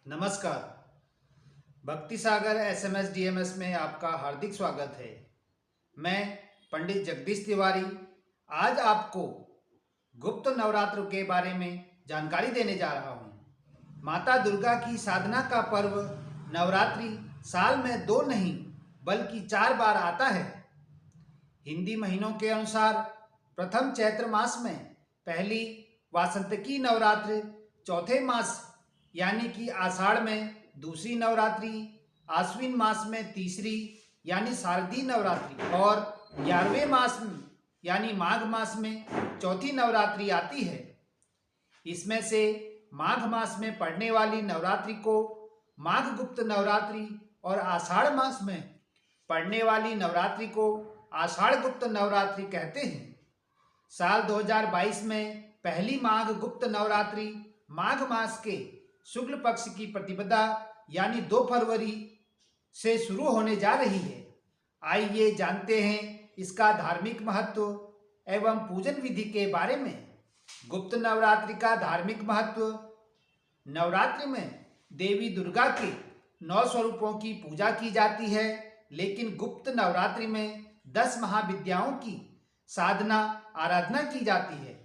नमस्कार। भक्ति सागर SMS DMs में आपका हार्दिक स्वागत है। मैं पंडित जगदीश तिवारी आज आपको गुप्त नवरात्र के बारे में जानकारी देने जा रहा हूँ। माता दुर्गा की साधना का पर्व नवरात्रि साल में 2 नहीं बल्कि 4 बार आता है। हिंदी महीनों के अनुसार प्रथम चैत्र मास में पहली वासंतिकी नवरात्र, चौथे मास यानी कि आषाढ़ में दूसरी नवरात्रि, आश्विन मास में तीसरी यानी शारदीय नवरात्रि और 11वें मास यानी माघ मास में चौथी नवरात्रि आती है। इसमें से माघ मास में पड़ने वाली नवरात्रि को माघ गुप्त नवरात्रि और आषाढ़ मास में पड़ने वाली नवरात्रि को आषाढ़ गुप्त नवरात्रि कहते हैं। साल 2022 में पहली माघ गुप्त नवरात्रि माघ मास के शुक्ल पक्ष की प्रतिपदा यानी 2 फरवरी से शुरू होने जा रही है। आइए जानते हैं इसका धार्मिक महत्व एवं पूजन विधि के बारे में। गुप्त नवरात्रि का धार्मिक महत्व। नवरात्रि में देवी दुर्गा के 9 स्वरूपों की पूजा की जाती है, लेकिन गुप्त नवरात्रि में 10 महाविद्याओं की साधना आराधना की जाती है।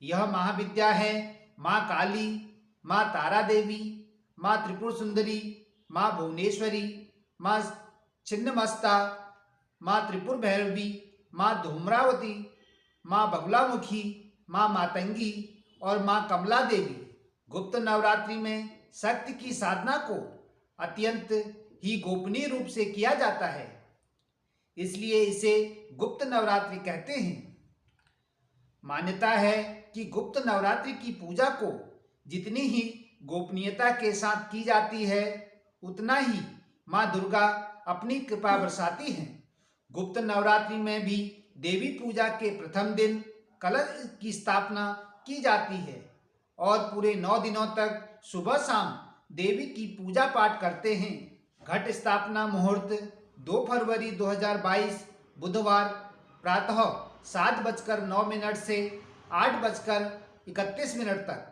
यह महाविद्या है माँ काली, माँ तारा देवी, माँ त्रिपुर सुंदरी, माँ भुवनेश्वरी, माँ छिन्नमस्ता, माँ त्रिपुर भैरवी, माँ धूम्रावती, माँ बगुलामुखी, माँ मातंगी और माँ कमला देवी। गुप्त नवरात्रि में शक्ति की साधना को अत्यंत ही गोपनीय रूप से किया जाता है, इसलिए इसे गुप्त नवरात्रि कहते हैं। मान्यता है कि गुप्त नवरात्रि की पूजा को जितनी ही गोपनीयता के साथ की जाती है, उतना ही माँ दुर्गा अपनी कृपा बरसाती हैं। गुप्त नवरात्रि में भी देवी पूजा के प्रथम दिन कलश की स्थापना की जाती है और पूरे 9 दिनों तक सुबह शाम देवी की पूजा पाठ करते हैं। घट स्थापना मुहूर्त 2 फरवरी 2022 बुधवार प्रातः 7:09 से 8:31 तक।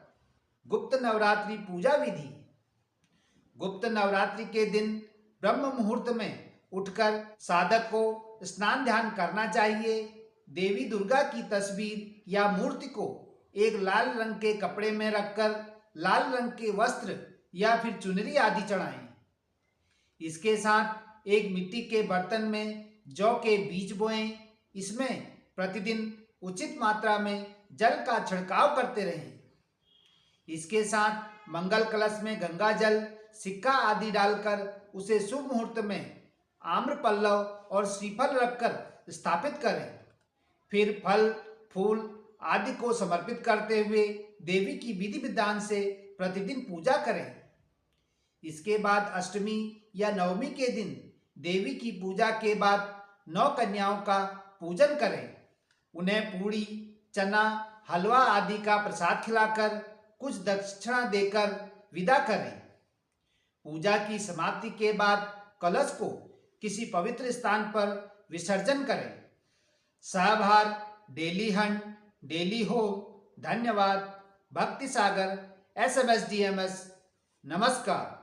गुप्त नवरात्रि पूजा विधि। गुप्त नवरात्रि के दिन ब्रह्म मुहूर्त में उठकर साधक को स्नान ध्यान करना चाहिए। देवी दुर्गा की तस्वीर या मूर्ति को एक लाल रंग के कपड़े में रखकर लाल रंग के वस्त्र या फिर चुनरी आदि चढ़ाएं। इसके साथ एक मिट्टी के बर्तन में जौ के बीज बोएं। इसमें प्रतिदिन उचित मात्रा में जल का छिड़काव करते रहें। इसके साथ मंगल कलश में गंगा जल, सिक्का आदि डालकर उसे शुभ मुहूर्त में आम्र पल्लव और श्रीफल रखकर स्थापित करें। फिर फल फूल आदि को समर्पित करते हुए देवी की विधि विधान से प्रतिदिन पूजा करें। इसके बाद अष्टमी या नवमी के दिन देवी की पूजा के बाद 9 कन्याओं का पूजन करें। उन्हें पूड़ी, चना, हलवा आदि का प्रसाद खिलाकर कुछ दक्षिणा देकर विदा करें। पूजा की समाप्ति के बाद कलश को किसी पवित्र स्थान पर विसर्जन करें। सहभार डेली हंट डेली होम। धन्यवाद। भक्ति सागर एसएमएस डीएमएस। नमस्कार।